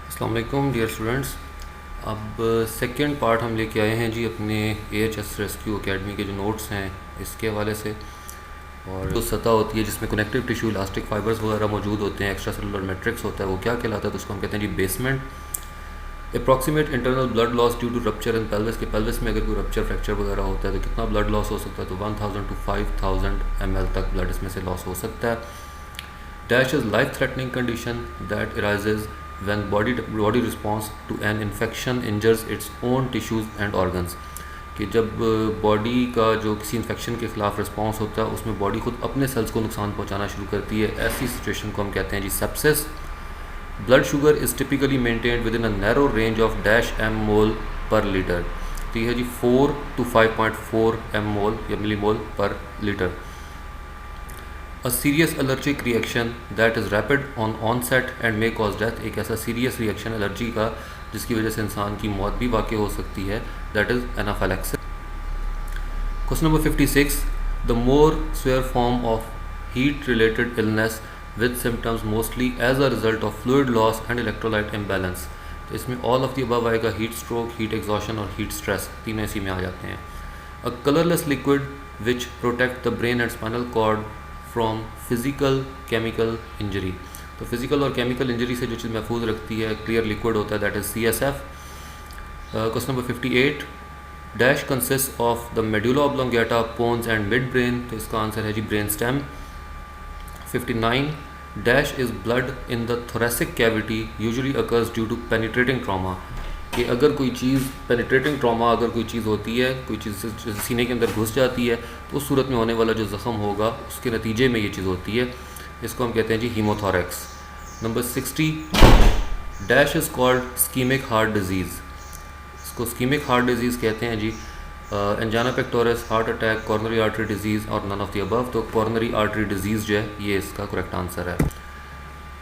अस्सलाम वालेकुम dear students. अब सेकंड पार्ट हम लेके आए हैं जी अपने एएचएस रेस्क्यू एकेडमी के जो नोट्स हैं इसके हवाले से। और जो सतह होती है जिसमें कनेक्टिव टिश्यू इलास्टिक फाइबर्स वगैरह मौजूद होते हैं, एक्स्ट्रा सेलुलर मैट्रिक्स होता है, वो क्या कहलाता है? तो उसको हम कहते हैं जी basement. Approximate internal blood loss due to rupture in pelvis, के पेल्विस में अगर कोई रप्चर फ्रैक्चर वगैरह होता है तो कितना ब्लड लॉस हो सकता है? तो 1000 to 5000 ml तक ब्लड इसमें से लॉस हो सकता है। Dash is life-threatening condition that arises when body response to an infection injures its own tissues and organs। कि जब बॉडी का जो किसी इन्फेक्शन के ख़िलाफ़ रिस्पॉन्स होता है उसमें बॉडी खुद अपने सेल्स को नुकसान पहुंचाना शुरू करती है, ऐसी सिचुएशन को हम कहते हैं जी sepsis. Blood sugar is typically maintained within a narrow range of dash m mol per litre. तो ये है जी 4 to 5.4 एम मोल या मिली मोल per litre. A serious allergic reaction that is rapid on onset and may cause death, एक ऐसा serious reaction allergy का जिसकी वजह से इंसान की मौत भी वाक़ हो सकती है, that is anaphylaxis. Question number 56, the more severe form of heat related illness with symptoms mostly as a result of fluid loss and electrolyte imbalance. तो इसमें ऑल ऑफ द अबव आएगा, हीट स्ट्रोक, हीट एग्जॉशन और heat stress, तीनों इसी में आ जाते हैं। A colourless liquid which protect the brain and spinal cord from physical chemical injury. तो फिज़िकल और केमिकल इंजरी से जो चीज़ महफूज रखती है, क्लियर लिक्विड होता है, that is CSF। Question number 58, dash consist of the medulla oblongata, pons and mid brain. तो इसका आंसर है जी brain stem. 59, dash is blood in the thoracic cavity usually occurs due to penetrating trauma. कि अगर कोई चीज़ penetrating trauma अगर कोई चीज़ होती है, कोई चीज़ सीने के अंदर घुस जाती है, तो उस सूरत में होने वाला जो ज़ख़म होगा उसके नतीजे में ये चीज़ होती है, इसको हम कहते हैं जी haemothorax. Number 60, dash is called ischaemic heart disease. इसको स्कीमिक हार्ट डिजीज़ कहते हैं जी। Angina pectoris, heart attack, coronary artery disease और नन ऑफ द अबव। तो कॉर्नरी आर्टरी डिजीज़ जो है ये इसका करेक्ट आंसर है।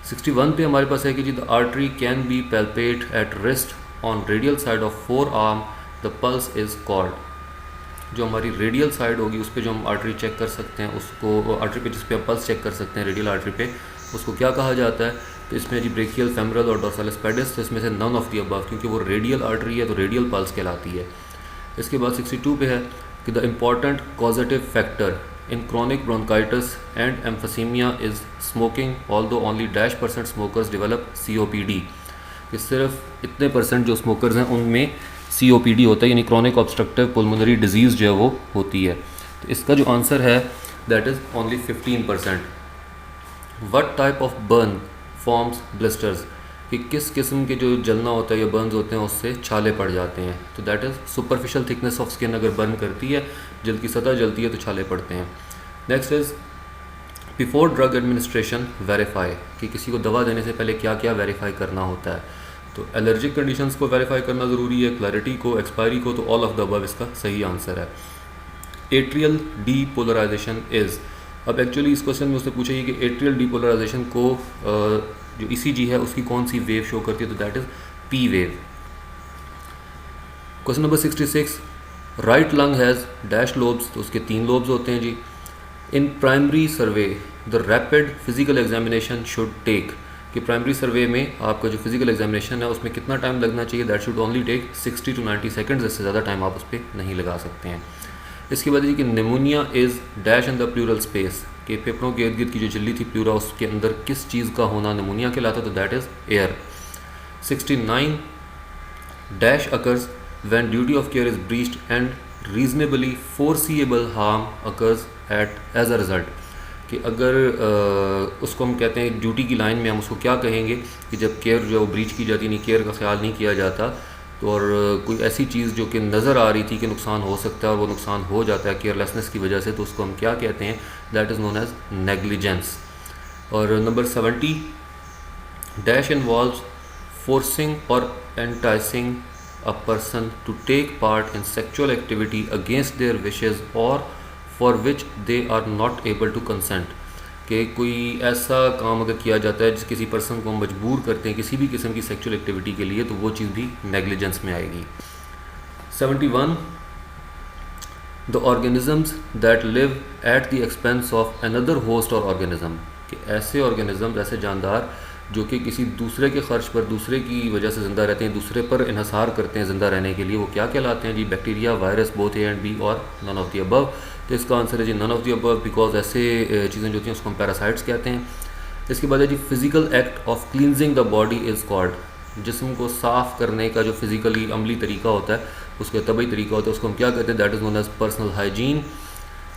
61 पे हमारे पास है कि जी the artery can be palpated at wrist on radial side of forearm, the pulse is called. जो हमारी रेडियल साइड होगी उस पर जो हम आर्टरी चेक कर सकते हैं, उसको आर्टरी पे जिस पे हम पल्स चेक कर सकते हैं रेडियल आर्टरी पे, उसको क्या कहा जाता है? तो इसमें जी ब्रेकियल, फेमरल और डोर्सालिस पेडिस। तो इसमें से नन ऑफ द अबव, क्योंकि वो रेडियल आर्टरी है तो रेडियल पल्स कहलाती है। इसके बाद 62 पे है कि the important causative factor in chronic bronchitis and emphysema is smoking, although only %% smokers develop COPD। कि सिर्फ इतने % जो स्मोकर्स हैं उनमें COPD होता है, यानी क्रॉनिक ऑब्स्ट्रक्टिव पुल्मोनरी डिजीज़ जो है वो होती है। तो इसका जो आंसर है that is only 15%। What type of burn forms blisters? कि किस किस्म के जो जलना होता है या बर्न्स होते हैं उससे छाले पड़ जाते हैं। तो that is superficial thickness of skin अगर बर्न करती है, जल्द की सतह जलती है तो छाले पड़ते हैं। Next is before drug administration verify. कि किसी को दवा देने से पहले क्या क्या वेरीफाई करना होता है? तो एलर्जिक कंडीशंस को वेरीफाई करना ज़रूरी है, क्लैरिटी को, एक्सपायरी को। तो ऑल ऑफ द अबव इसका सही आंसर है। Atrial depolarisation is. अब एक्चुअली इस क्वेश्चन में उसने पूछा है कि एट्रियल डीपोलराइजेशन को जो ECG है उसकी कौन सी वेव शो करती है? तो that is P wave. Question number 66, right lung has dash lobes. तो उसके 3 लोब्स होते हैं जी। In primary survey the rapid physical examination should take. कि प्राइमरी सर्वे में आपका जो फिजिकल एग्जामिनेशन है उसमें कितना टाइम लगना चाहिए? That should only take 60 to 90 seconds. इससे ज़्यादा टाइम आप उस पर नहीं लगा सकते हैं। इसके बाद जी कि pneumonia is dash in the plural space. कि फेफड़ों के इर्द गिर्द की जो झिल्ली थी प्लूरा, उसके अंदर किस चीज़ का होना निमोनिया कहलाता? तो that is air. 69, dash occurs when duty of care is breached and reasonably foreseeable harm occurs at as a result. कि अगर उसको हम कहते हैं ड्यूटी की लाइन में हम उसको क्या कहेंगे कि जब केयर जो है वो ब्रीच की जाती, नहीं केयर का ख्याल नहीं किया जाता, तो और कोई ऐसी चीज़ जो कि नज़र आ रही थी कि नुकसान हो सकता है और वो नुकसान हो जाता है केयरलेसनेस की वजह से, तो उसको हम क्या कहते हैं? That is known as negligence. और नंबर 70, डैश इन्वॉल्व्स फोर्सिंग और enticing a person to take part in sexual activity against their wishes और for which they are not able to consent. कि कोई ऐसा काम अगर किया जाता है जिस किसी पर्सन को मजबूर करते हैं किसी भी किस्म की सेक्चुअल एक्टिविटी के लिए, तो वो चीज़ भी नेग्लिजेंस में आएगी। 71, the organisms that live at the expense of another host और ऑर्गेनिज्म। कि ऐसे ऑर्गेनिज्म, ऐसे जानदार जो कि किसी दूसरे के खर्च पर, दूसरे की वजह से ज़िंदा रहते हैं, दूसरे पर इन्हसार करते हैं ज़िंदा रहने के लिए, वो क्या कहलाते हैं जी? Bacteria, virus, both A and B, और नन ऑफ द अबव। तो इसका आंसर है जी none of the above, because ऐसे चीज़ें जो होती हैं उसको हम पैरासाइट्स कहते हैं। इसके बाद है जी physical act of cleansing the body is called. जिस्म को साफ़ करने का जो फिज़िकली अमली तरीका होता है, उसका तबई तरीका होता है, उसको हम क्या कहते हैं? That is known as personal hygiene.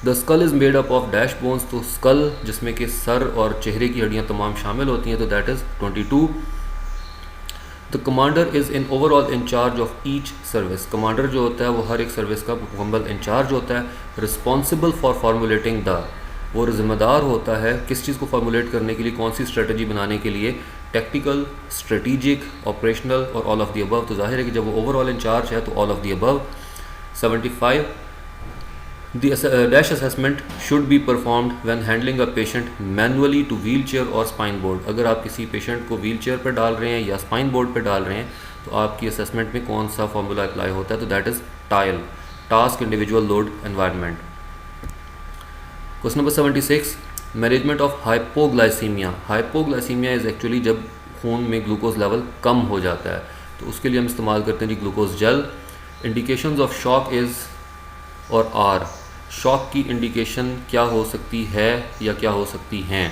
The skull is made up of dash bones. तो स्कल जिसमें कि सर और चेहरे की हड्डियाँ तमाम शामिल होती हैं, तो that is 22। The commander is in overall in charge of each service. Commander जो होता है वो हर एक सर्विस का मुकम्मल इंचार्ज होता है। रिस्पॉन्सिबल फॉर फार्मूलेटिंग द, वो ज़िम्मेदार होता है किस चीज़ को फार्मूलेट करने के लिए, कौन सी स्ट्रेटजी बनाने के लिए? टेक्टिकल, स्ट्रेटिजिक, ऑपरेशनल और ऑल ऑफ द अबव। तो जाहिर है कि जब वो ओवरऑल इंचार्ज है तो all of the above. 75 The dash assessment should be performed when handling a patient manually to wheelchair or spine board। अगर आप किसी पेशेंट को व्हील चेयर पर डाल रहे हैं या स्पाइन बोर्ड पर डाल रहे हैं तो आपकी असेसमेंट में कौन सा फॉर्मूला अप्लाई होता है? तो that is tile, task individual load environment. Question number 76, management of hypoglycaemia. Hypoglycaemia is actually जब खून में ग्लूकोज लेवल कम हो जाता है, तो उसके लिए हम इस्तेमाल करते हैं जी glucose gel. Indications of shock is और आर। शॉक की इंडिकेशन क्या हो सकती है या क्या हो सकती हैं?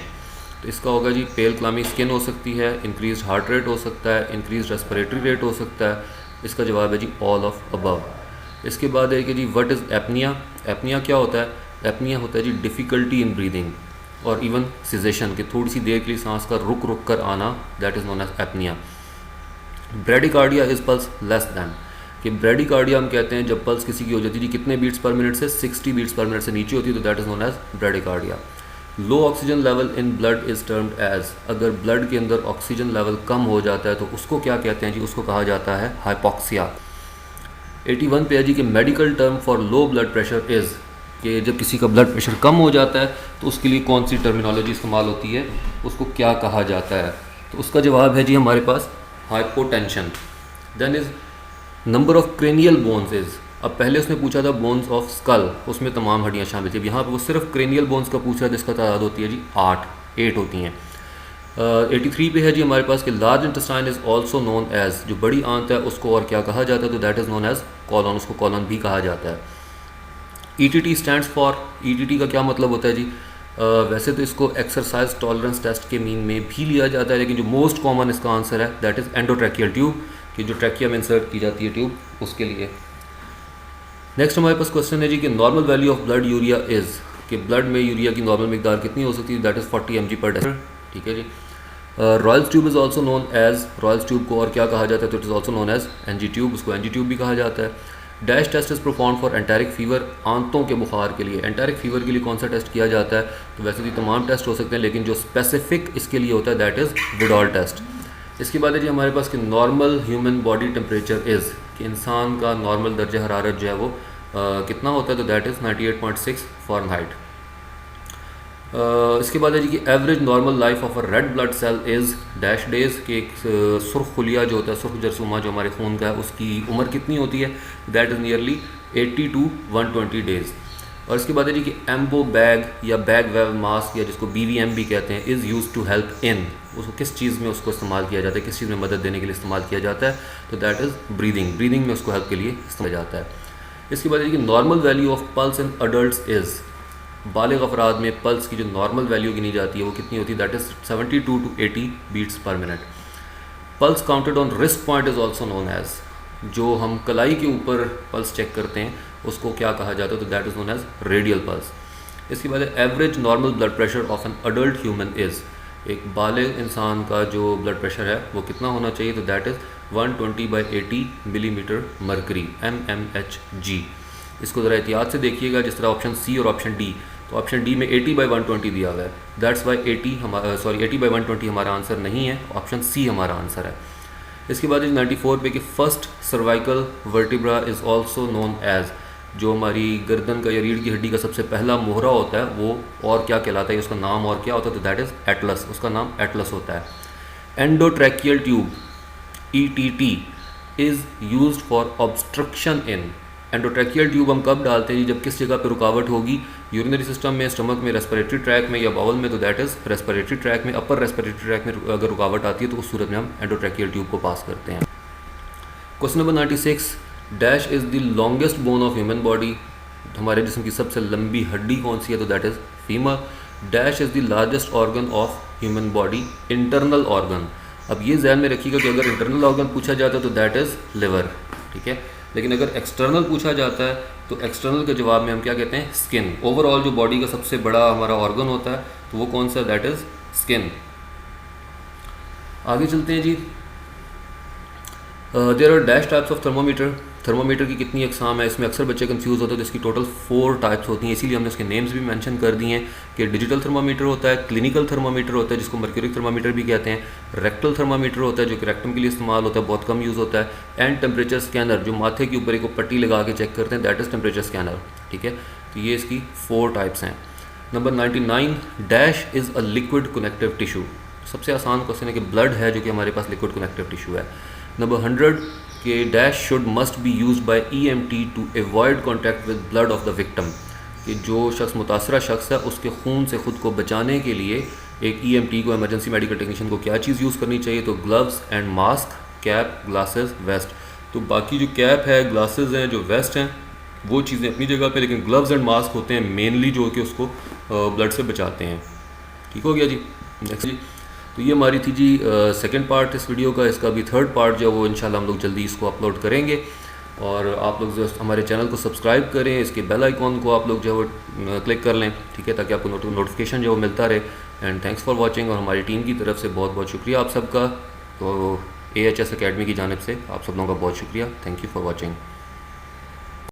तो इसका होगा जी पेल क्लामी स्किन हो सकती है, इंक्रीज हार्ट रेट हो सकता है, इंक्रीज रेस्पिरेटरी रेट हो सकता है। इसका जवाब है जी ऑल ऑफ अबव। इसके बाद है कि जी व्हाट इज़ एपनिया। एपनिया क्या होता है? एपनिया होता है जी डिफ़िकल्टी इन ब्रीदिंग और इवन सिजेशन, कि थोड़ी सी देर के लिए सांस का रुक रुक कर आना, that is known as apnoea. Bradycardia is pulse less than, कि ब्रेडिकार्डिया हम कहते हैं जब पल्स किसी की हो जाती है जी कितने बीट्स पर मिनट से? 60 बीट्स पर मिनट से नीचे होती है, तो that is known as bradycardia. Low oxygen level in blood is termed as, अगर ब्लड के अंदर ऑक्सीजन लेवल कम हो जाता है तो उसको क्या कहते हैं जी? उसको कहा जाता है हाइपॉक्सिया। 81 पे है जी कि medical term for low blood pressure is, कि जब किसी का ब्लड प्रेशर कम हो जाता है तो उसके लिए कौन सी टर्मिनोलॉजी इस्तेमाल होती है, उसको क्या कहा जाता है? तो उसका जवाब है जी हमारे पास hypotension. Then is number of cranial bones is, अब पहले उसने पूछा था बोन्स ऑफ स्कल, उसमें तमाम हड्डियाँ शामिल थी। यहाँ पर वो सिर्फ क्रेनियल बोन्स का पूछ रहा है, जिसका तादाद होती है जी 8 होती हैं। 83 पे है जी हमारे पास कि large intestine is also known as, जो बड़ी आंत है उसको और क्या कहा जाता है? तो that is known as colon, उसको कॉलन भी कहा जाता है। ETT स्टैंड्स फॉर, ETT का क्या मतलब होता है जी? वैसे तो इसको एक्सरसाइज टॉलरेंस टेस्ट के मीन में भी लिया जाता है, लेकिन जो मोस्ट कॉमन इसका आंसर है दैट इज़ एंडोट्रैकियल ट्यूब, कि जो ट्रैकिया में इंसर्ट की जाती है ट्यूब, उसके लिए। नेक्स्ट हमारे पास क्वेश्चन है जी कि normal value of blood urea is, कि ब्लड में यूरिया की नॉर्मल मिकदार कितनी हो सकती है? That is 40 mg per deciliter. ठीक है जी। Ryle's tube is also known as, Ryle's tube को और क्या कहा जाता है? तो it is also known as NG tube, उसको NG ट्यूब भी कहा जाता है। Dash test is perform for enteric fever, आंतों के बुखार के लिए। एंटेरिक फीवर के लिए कौन सा टेस्ट किया जाता है? तो वैसे भी तमाम टेस्ट हो सकते हैं, लेकिन जो स्पेसिफिक इसके लिए होता है दैट इज़ विडॉल टेस्ट। इसके बाद है जी हमारे पास कि normal human body temperature is, कि इंसान का नॉर्मल दर्जा हरारत जो है वो कितना होता है? तो दैट इज़ 98.6 फ़ारेनहाइट। इसके बाद है जी कि average normal life of a red blood cell is dash days, कि एक सुर्ख खुलिया जो होता है, सुर्ख जरसूमा जो हमारे खून का है, उसकी उम्र कितनी होती है? That is nearly 80 to 120 days. और इसके बाद है जी कि एम्बो बैग या बैग वेव मास्क, या जिसको BVM भी कहते हैं, is use to help in, उसको किस चीज़ में उसको इस्तेमाल किया जाता है, किस चीज़ में मदद देने के लिए इस्तेमाल किया जाता है? तो दैट इज़ ब्रीदिंग में उसको हेल्प के लिए इस्तेमाल जाता है। इसके बाद है कि normal value of pulse in adult is, बालिग अफराद में पल्स की जो नॉर्मल वैल्यू गिनी जाती है वो कितनी होती है? That is 72 to 80 beats per minute. Pulse counted on wrist point is also known as, जो हम कलाई के ऊपर पल्स चेक करते हैं उसको क्या कहा जाता है? तो that is known as radial pulse. इसके बाद average normal blood pressure of an adult human is, एक बालिग इंसान का जो ब्लड प्रेशर है वो कितना होना चाहिए? तो that is 120/80 millimetre mercury, mmHg। इसको ज़रा एहतियात से देखिएगा, जिस तरह ऑप्शन सी और ऑप्शन डी, तो ऑप्शन डी में 80/120 दिया हुआ है, दैट्स वाई 80/120 हमारा आंसर नहीं है, ऑप्शन सी हमारा आंसर है। इसके बाद 94 पे कि first cervical vertebra is also known as, जो हमारी गर्दन का या रीढ़ की हड्डी का सबसे पहला मोहरा होता है वो और क्या कहलाता है? उसका नाम और क्या होता है? तो दैट इज़ एटलस, उसका नाम एटलस होता है। Endotracheal tube ETT is used for obstruction in, endotracheal tube हम कब डालते हैं, जब किस जगह पे रुकावट होगी, यूरिनरी सिस्टम में, स्टमक में, रेस्पिरेटरी ट्रैक में या बाउल में, तो दैट इज़ रेस्पिरेटरी ट्रैक में, अपर रेस्पिरेटरी ट्रैक में अगर रुकावट आती है तो उस सूरत में हम एंडोट्रैकियल ट्यूब को पास करते हैं। Question number 96, dash is the longest bone of human body, हमारे जिस्म की सबसे लंबी हड्डी कौन सी है, तो that is femur. Dash is the largest organ of human body, internal organ. अब ये ध्यान में रखिएगा कि अगर इंटरनल ऑर्गन पूछा जाता है तो दैट इज़ लिवर, ठीक है। लेकिन अगर एक्सटर्नल पूछा जाता है तो एक्सटर्नल के जवाब में हम क्या कहते हैं, स्किन। ओवरऑल जो बॉडी का सबसे बड़ा हमारा ऑर्गन होता है तो वो कौन सा, दैट इज़ स्किन। आगे चलते हैं जी। There are dash types of thermometer, thermometer की कितनी अकसाम है, इसमें अक्सर बच्चे कंफ्यूज होते हैं, तो इसकी टोटल 4 टाइप्स होती हैं, इसीलिए हमने उसके नेम्स भी मेंशन कर दिए हैं कि डिजिटल थर्मोमीटर होता है, क्लिनिकल थर्मोमीटर होता है जिसको मर्क्यूरी थर्मोमीटर भी कहते हैं, रेक्टल थर्मोमीटर होता है जो कि रेक्टम के लिए इस्तेमाल होता है, बहुत कम यूज़ होता है, एंड टेम्परेचर स्कैनर जो माथे के ऊपर एक पट्टी लगा के चेक करते हैं, दैट इज़ टेम्परेचर स्कैनर, ठीक है। तो ये इसकी 4 टाइप्स हैं। Number 99, dash is a liquid connective tissue, सबसे आसान क्वेश्चन है कि ब्लड है जो कि हमारे पास लिक्विड कनेक्टिव टिश्यू है। नंबर 100 के dash should must be use by EMT to avoid contact with blood of the victim, कि जो शख्स मुतासरा शख्स है उसके खून से ख़ुद को बचाने के लिए एक EMT को, एमरजेंसी मेडिकल टेक्नीशियन को क्या चीज़ यूज़ करनी चाहिए, तो gloves and mask, cap, glasses, vest. तो बाकी जो कैप है, ग्लासेस हैं, जो वेस्ट हैं, वो चीज़ें अपनी जगह पे, लेकिन ग्लव्स एंड मास्क होते हैं मेनली जो कि उसको ब्लड से बचाते हैं। ठीक हो गया जी। नेक्स्ट जी, तो ये हमारी थी जी सेकंड पार्ट इस वीडियो का। इसका भी थर्ड पार्ट जो है वो इंशाल्लाह हम लोग जल्दी इसको अपलोड करेंगे, और आप लोग जो हमारे चैनल को सब्सक्राइब करें, इसके बेल आइकॉन को आप लोग जो है वो क्लिक कर लें, ठीक है, ताकि आपको नोटिफिकेशन जो है वो मिलता रहे। एंड थैंक्स फॉर वॉचिंग, और हमारी टीम की तरफ से बहुत बहुत शुक्रिया आप सबका। तो AHS अकेडमी की जानिब से आप सब लोगों का बहुत शुक्रिया। Thank you for watching.